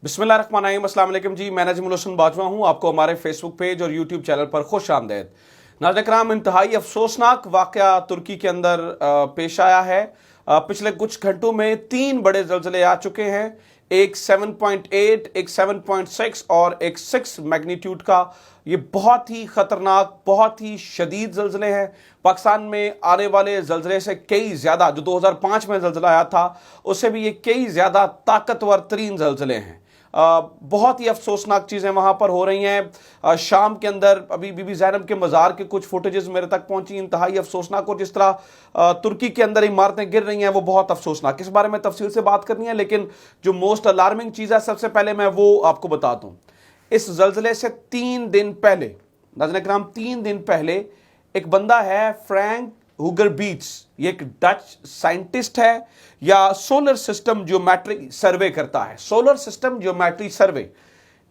बिस्मिल्लाहिर्रहमानिर्रहीम, अस्सलाम वालेकुम जी। मैं नजमुल हसन बाजवा हूँ। आपको हमारे फेसबुक पेज और यूट्यूब चैनल पर खुश आमदेद। नाज़रीन किराम, इंतहाई अफसोसनाक वाक़या तुर्की के अंदर पेश आया है। पिछले कुछ घंटों में 3 बड़े ज़लज़ले आ चुके हैं। एक 7.8, एक 7.6 और एक 6 मैग्नीट्यूड का। ये बहुत ही ख़तरनाक, बहुत ही शदीद ज़लज़ले हैं। पाकिस्तान में आने वाले ज़लज़ले से कई ज़्यादा, जो 2005 में ज़लज़ला आया था उससे भी ये कई ज़्यादा ताकतवर तरीन ज़लज़ले हैं। बहुत ही अफसोसनाक चीज़ें वहाँ पर हो रही हैं। शाम के अंदर अभी बीबी ज़ैनब के मज़ार के कुछ फुटेजेस मेरे तक पहुंची, इंतहाई अफसोसनाक। और जिस तरह तुर्की के अंदर इमारतें गिर रही हैं वो बहुत अफसोसनाक। इस बारे में तफसील से बात करनी है, लेकिन जो मोस्ट अलार्मिंग चीज़ है सबसे पहले मैं वो आपको बता दूँ। इस ज़लज़ले से 3 दिन पहले, नाज़रीन किराम, 3 दिन पहले एक बंदा है फ्रैंक हुगरबीट्स। ये एक डच साइंटिस्ट है या सोलर सिस्टम ज्योमेट्री सर्वे करता है। सोलर सिस्टम ज्योमेट्री सर्वे,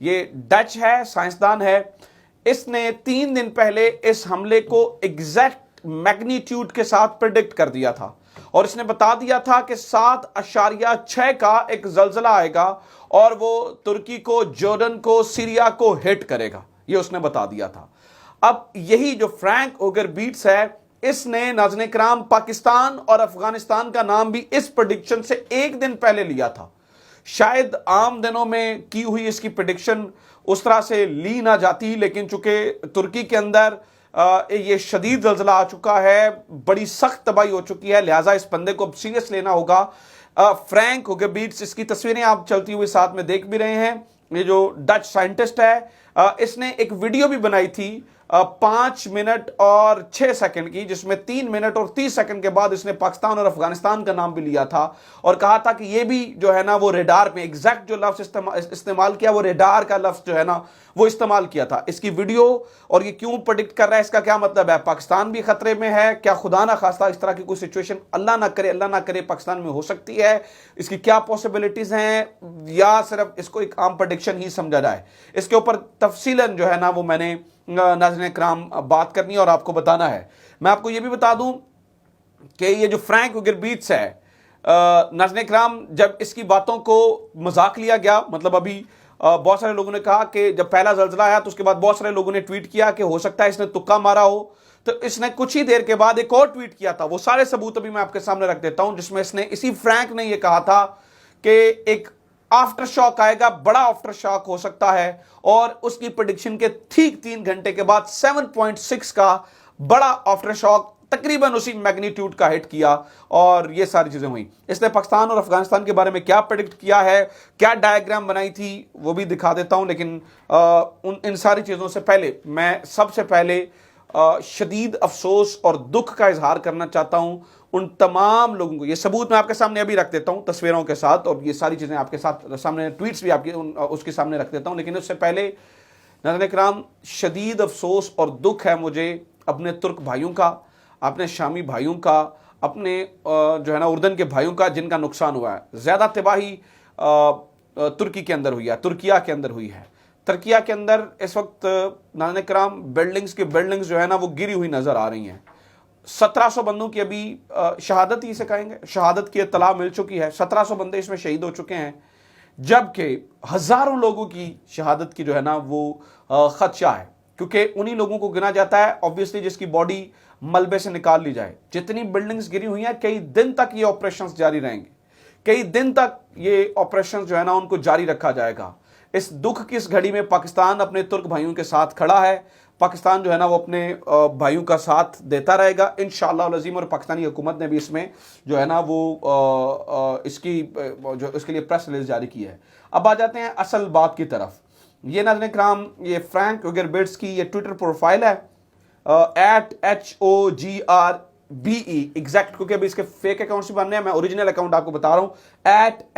ये डच है, साइंसदान है। इसने 3 दिन पहले इस हमले को एग्जैक्ट मैग्नीट्यूड के साथ प्रेडिक्ट कर दिया था और इसने बता दिया था कि 7.6 का एक ज़लज़ला आएगा और वो तुर्की को, जॉर्डन को, सीरिया को हिट करेगा। ये उसने बता दिया था। अब यही जो फ्रैंक हुगरबीट्स है, इसने नाज़रीन किराम पाकिस्तान और अफगानिस्तान का नाम भी इस प्रेडिक्शन से 1 दिन पहले लिया था। शायद आम दिनों में की हुई इसकी प्रेडिक्शन उस तरह से ली ना जाती, लेकिन चूंकि तुर्की के अंदर ये शदीद ज़लज़ला आ चुका है, बड़ी सख्त तबाही हो चुकी है, लिहाजा इस बंदे को अब सीरियस लेना होगा। फ्रैंक हुगरबीट्स, इसकी तस्वीरें आप चलती हुई साथ में देख भी रहे हैं। ये जो डच साइंटिस्ट है, इसने एक वीडियो भी बनाई थी 5 मिनट और 6 सेकंड की, जिसमें 3 मिनट और 30 सेकंड के बाद इसने पाकिस्तान और अफगानिस्तान का नाम भी लिया था और कहा था कि ये भी जो है ना वो रेडार में, एग्जैक्ट जो लफ्ज इस्तेमाल किया वो रेडार का लफ्ज जो है ना वो इस्तेमाल किया था। इसकी वीडियो, और ये क्यों प्रेडिक्ट कर रहा है, इसका क्या मतलब है? पाकिस्तान भी खतरे में है क्या? खुदा ना खास्ता इस तरह की कोई सिचुएशन, अल्लाह ना करे, पाकिस्तान में हो सकती है? इसकी क्या पॉसिबिलिटीज हैं, या सिर्फ इसको एक आम प्रेडिक्शन ही समझा जाए? इसके ऊपर तफसीलन जो है ना वो मैंने नाज़रीन किराम बात करनी है और आपको बताना है। मैं आपको ये भी बता दूं कि ये जो फ्रैंक हुगरबीट्स है, नाज़रीन किराम, जब इसकी बातों को मजाक लिया गया, मतलब अभी बहुत सारे लोगों ने कहा कि जब पहला ज़लज़ला आया तो उसके बाद बहुत सारे लोगों ने ट्वीट किया कि हो सकता है इसने तुक्का मारा हो। तो इसने कुछ ही देर के बाद एक और ट्वीट किया था, वो सारे सबूत अभी मैं आपके सामने रख देता हूं, जिसमें इसने, इसी फ्रैंक ने ये कहा था कि एक आफ्टर शॉक आएगा, बड़ा आफ्टर शॉक हो सकता है। और उसकी प्रेडिक्शन के ठीक 3 घंटे के बाद 7.6 का बड़ा आफ्टर शॉक तकरीबन उसी मैग्नीट्यूड का हिट किया और ये सारी चीजें हुई। इसने पाकिस्तान और अफगानिस्तान के बारे में क्या प्रेडिक्ट किया है, क्या डायग्राम बनाई थी, वो भी दिखा देता हूं। लेकिन इन सारी चीजों से पहले मैं सबसे पहले शदीद अफसोस और दुख का इजहार करना चाहता हूं उन तमाम लोगों को। ये सबूत मैं आपके सामने अभी रख देता हूं तस्वीरों के साथ, और ये सारी चीजें आपके साथ सामने, ट्वीट्स भी आपके उसके सामने रख देता हूं। लेकिन उससे पहले नाज़रीन किराम, शदीद अफसोस और दुख है मुझे अपने तुर्क भाइयों का, अपने शामी भाइयों का, अपने जो है ना उर्दन के भाइयों का, जिनका नुकसान हुआ है। ज़्यादा तबाही तुर्की के अंदर हुई है, तुर्किया के अंदर हुई है। तुर्किया के अंदर इस वक्त नाज़रीन किराम बिल्डिंग्स जो है ना वो गिरी हुई नज़र आ रही हैं। 1700 बंदों की अभी शहादत ही से कहेंगे, शहादत की इत्तला मिल चुकी है। 1700 बंदे इसमें शहीद हो चुके हैं, जबकि हज़ारों लोगों की शहादत की जो है ना वो खदशा है, क्योंकि उन्हीं लोगों को गिना जाता है ऑब्वियसली जिसकी बॉडी मलबे से निकाल ली जाए। जितनी बिल्डिंग्स गिरी हुई हैं, कई दिन तक ये ऑपरेशंस जारी रहेंगे, कई दिन तक ये ऑपरेशंस जो है ना उनको जारी रखा जाएगा। इस दुख की इस घड़ी में पाकिस्तान अपने तुर्क भाइयों के साथ खड़ा है। पाकिस्तान जो है ना वो अपने भाइयों का साथ देता रहेगा इंशाअल्लाह अज़ीम। और पाकिस्तानी हुकूमत ने भी इसमें जो है ना वो इसकी जो इसके लिए प्रेस रिलीज जारी की है। अब आ जाते हैं असल बात की तरफ। ये नाज़रीन किराम, ये फ्रैंक हुगरबीट्स की ये ट्विटर प्रोफाइल है @HOGRBE एग्जैक्ट, क्योंकि अभी इसके फेक अकाउंट्स भी बनने हैं। मैं ओरिजिनल अकाउंट आपको बता रहा हूं,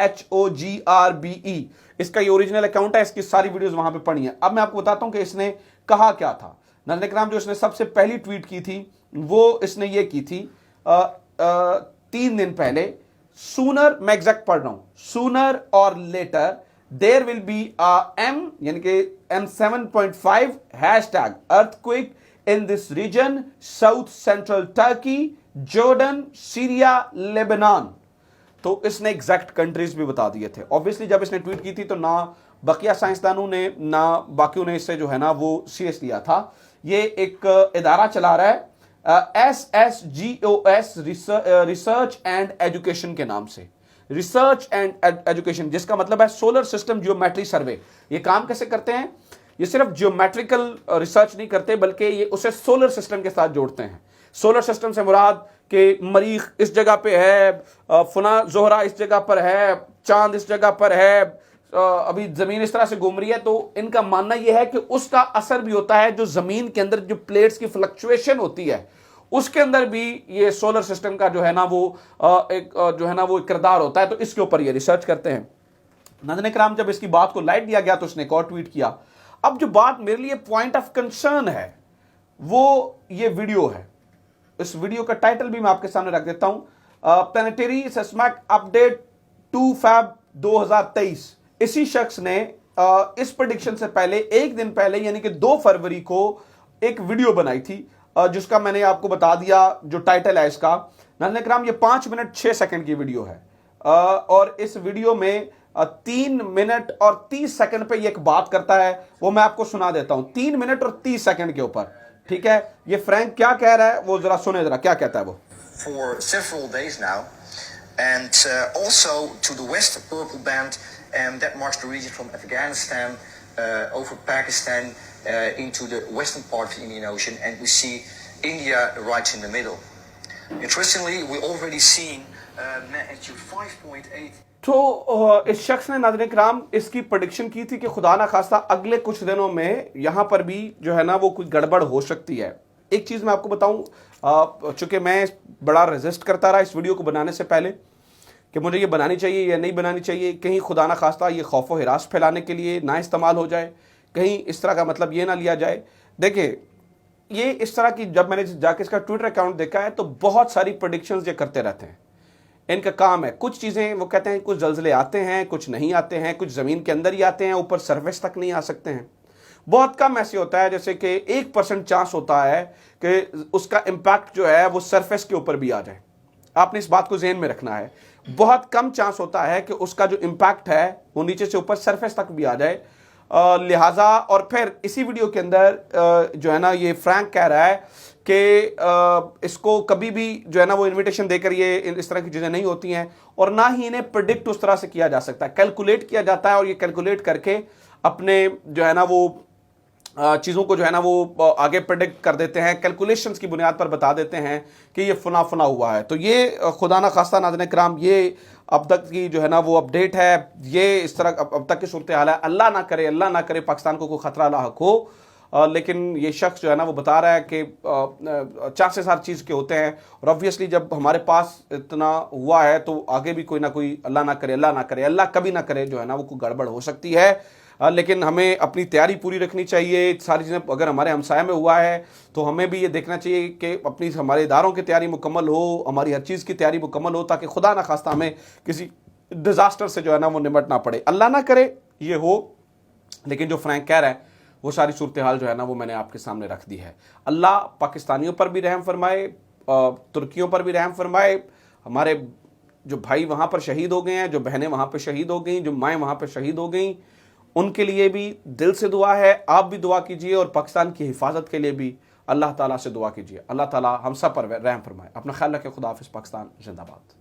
@HOGRBE इसका ये ओरिजिनल अकाउंट है। इसकी सारी वीडियोस वहां पे पड़ी हैं। अब मैं आपको बताता हूं कि इसने कहा क्या था। नाज़रीन किराम, जो इसने सबसे पहली ट्वीट की थी वो इसने ये की थी 3 दिन पहले। सूनर, मैं एग्जैक्ट पढ़ रहा हूं, सूनर और later there will be M यानी कि M7.5 hashtag earthquake in this region, South Central Turkey, Jordan, Syria, Lebanon. तो इसने एग्जैक्ट कंट्रीज भी बता दिए थे। ऑब्वियसली जब इसने ट्वीट की थी तो ना बकिया साइंसदानों ने ना बाकियों ने इससे जो है ना वो सीरियस लिया था। ये एक इदारा चला रहा है SSGOS रिसर्च एंड एजुकेशन के नाम से, रिसर्च एंड एजुकेशन, जिसका मतलब है सोलर सिस्टम जियोमेट्री सर्वे। ये काम कैसे करते हैं? ये सिर्फ जियोमेट्रिकल रिसर्च नहीं करते बल्कि ये उसे सोलर सिस्टम के साथ जोड़ते हैं। सोलर सिस्टम से मुराद कि मरीख इस जगह पे है, फुना जोहरा इस जगह पर है, चांद इस जगह पर है, अभी जमीन इस तरह से घूम रही है। तो इनका मानना यह है कि उसका असर भी होता है जो जमीन के अंदर जो प्लेट्स की फ्लक्चुएशन होती है उसके अंदर भी ये सोलर सिस्टम का जो है ना वो एक जो है ना वो किरदार होता है। तो इसके ऊपर ये रिसर्च करते हैं। नाज़रीन किराम, जब इसकी बात को लाइट दिया गया तो उसने एक और ट्वीट किया। अब जो बात मेरे लिए पॉइंट ऑफ कंसर्न है वो ये वीडियो है। इस वीडियो का टाइटल भी मैं आपके सामने रख देता हूं, प्लैनेटरी सेस्मिक अपडेट 2 फैब 2023। इसी शख्स ने इस प्रेडिक्शन से पहले एक दिन पहले यानी कि 2 फरवरी को एक वीडियो बनाई थी जिसका मैंने आपको बता दिया। जो टाइटल है इसका, नाज़रीन किराम, ये 5 मिनट 6 सेकंड की वीडियो है और इस वीडियो में 3 मिनट और 30 सेकंड पे ये एक बात करता है, वो मैं आपको सुना देता हूं 3 मिनट और 30 सेकंड के ऊपर। ठीक है, ये फ्रैंक क्या कह रहा है वो जरा सुने, जरा क्या कहता है वो। For several days now, and also to the west purple band, and that marks the region from Afghanistan over Pakistan into the western part of the Indian Ocean, and we see India right in the middle. Interestingly, we already seen magnitude 5.8. तो इस शख्स ने नाज़रीन किराम इसकी prediction की थी कि खुदा ना खास्ता अगले कुछ दिनों में यहां पर भी जो है ना वो कुछ गड़बड़ हो सकती है। एक चीज़ मैं आपको बताऊं, चूंकि मैं बड़ा रेजिस्ट करता रहा इस वीडियो को बनाने से पहले कि मुझे ये बनानी चाहिए या नहीं बनानी चाहिए, कहीं खुदा ना खास्ता ये खौफ व हिरास फैलाने के लिए ना इस्तेमाल हो जाए, कहीं इस तरह का मतलब ये ना लिया जाए। देखिए, ये इस तरह की जब मैंने जाके इसका ट्विटर अकाउंट देखा है तो बहुत सारी प्रेडिक्शंस ये करते रहते हैं। इनका काम है, कुछ चीज़ें वो कहते हैं कुछ जल्जले आते हैं, कुछ नहीं आते हैं, कुछ ज़मीन के अंदर ही आते हैं, ऊपर सरफेस तक नहीं आ सकते हैं। बहुत कम ऐसे होता है जैसे कि 1% चांस होता है कि उसका इम्पैक्ट जो है वो सरफेस के ऊपर भी आ जाए। आपने इस बात को ज़हन में रखना है। बहुत कम चांस होता है कि उसका जो इम्पैक्ट है वो नीचे से ऊपर सरफेस तक भी आ जाए। लिहाजा और फिर इसी वीडियो के अंदर जो है ना ये फ्रैंक कह रहा है कि इसको कभी भी जो है ना वो इनविटेशन देकर ये इस तरह की चीज़ें नहीं होती हैं और ना ही इन्हें प्रेडिक्ट उस तरह से किया जा सकता है। कैलकुलेट किया जाता है और ये कैलकुलेट करके अपने जो है ना वो चीज़ों को जो है ना वो आगे प्रेडिक्ट कर देते हैं, कैलकुलेशंस की बुनियाद पर बता देते हैं कि ये फना फना हुआ है। तो ये खुदा ना खास्ता नाज़रीन किराम, ये अब तक की जो है ना वो अपडेट है, ये इस तरह अब तक की सूरत हाल है। अल्लाह ना करे पाकिस्तान को कोई ख़तरा लाहक हो, लेकिन ये शख्स जो है ना वो बता रहा है कि चांसेस हर चीज़ के होते हैं और ऑब्वियसली जब हमारे पास इतना हुआ है तो आगे भी कोई ना कोई अल्लाह ना करे, अल्लाह कभी ना करे जो है ना वो कोई गड़बड़ हो सकती है। लेकिन हमें अपनी तैयारी पूरी रखनी चाहिए। सारी चीज़ें अगर हमारे हमसाये में हुआ है तो हमें भी ये देखना चाहिए कि अपनी हमारे इदारों की तैयारी मुकम्मल हो, हमारी हर चीज़ की तैयारी मुकम्मल हो ताकि खुदा ना खास्ता हमें किसी डिज़ास्टर से जो है ना वो निपटना पड़े। अल्लाह ना करे ये हो, लेकिन जो फ्रैंक कह रहा है वो सारी सूरत हाल जो है ना वो मैंने आपके सामने रख दी है। अल्लाह पाकिस्तानियों पर भी रहम फरमाए, तुर्कियों पर भी रहम फरमाए। हमारे जो भाई वहाँ पर शहीद हो गए हैं, जो बहनें वहाँ पर शहीद हो गई, जो माएँ वहाँ पर शहीद हो गई, उनके लिए भी दिल से दुआ है। आप भी दुआ कीजिए और पाकिस्तान की हिफाजत के लिए भी अल्लाह ताला से दुआ कीजिए। अल्लाह ताला हम सब पर रहम फरमाए। अपना ख्याल रखें। खुदा हाफिज़। पाकिस्तान जिंदाबाद।